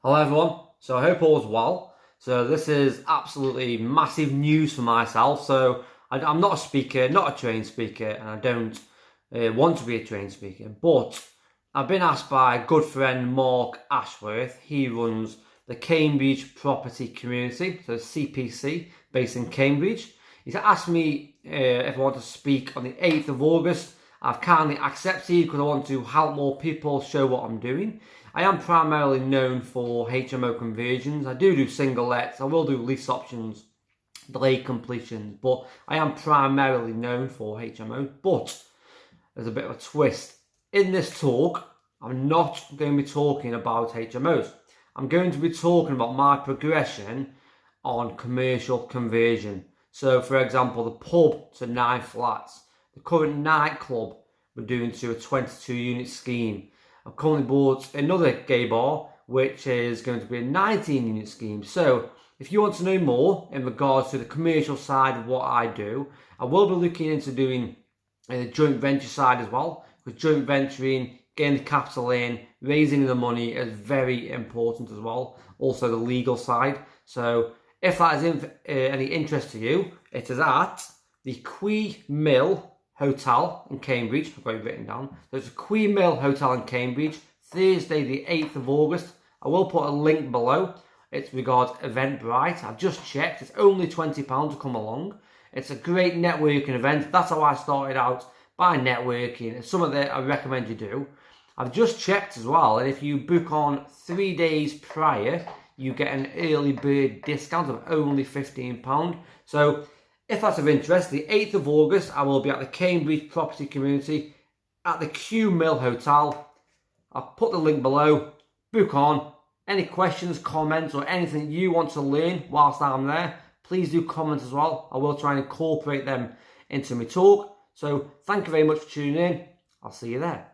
Hello everyone, so I hope all is well. So this is absolutely massive news for myself. So I'm not a speaker, not a trained speaker, and I don't want to be a trained speaker, but I've been asked by a good friend Mark Ashworth. He runs the Cambridge Property Community, so CPC, based in Cambridge. He's asked me if I want to speak on the 8th of August. I've kindly accepted because I want to help more people, show what I'm doing. I am primarily known for HMO conversions. I do single lets, I will do lease options, delayed completions, but I am primarily known for HMO. But there's a bit of a twist. In this talk, I'm not going to be talking about HMOs. I'm going to be talking about my progression on commercial conversion. So for example, the pub to 9 flats, the current nightclub we're doing to a 22 unit scheme. I've currently bought another gay bar, which is going to be a 19 unit scheme. So if you want to know more in regards to the commercial side of what I do, I will be looking into doing the joint venture side as well. Because joint venturing, getting the capital in, raising the money is very important as well. Also the legal side. So if that is any interest to you, it is at the Quay Mill Hotel in Cambridge. I've got it written down. There's a Quay Mill Hotel in Cambridge, Thursday the 8th of August. I will put a link below. It's regards Eventbrite. I've just checked. It's only £20 to come along. It's a great networking event. That's how I started out, by networking. It's something that I recommend you do. I've just checked as well, and if you book on 3 days prior, you get an early bird discount of only £15. So if that's of interest, the 8th of August, I will be at the Cambridge Property Community at the Quay Mill Hotel. I'll put the link below. Book on. Any questions, comments, or anything you want to learn whilst I'm there, please do comment as well. I will try and incorporate them into my talk. So thank you very much for tuning in. I'll see you there.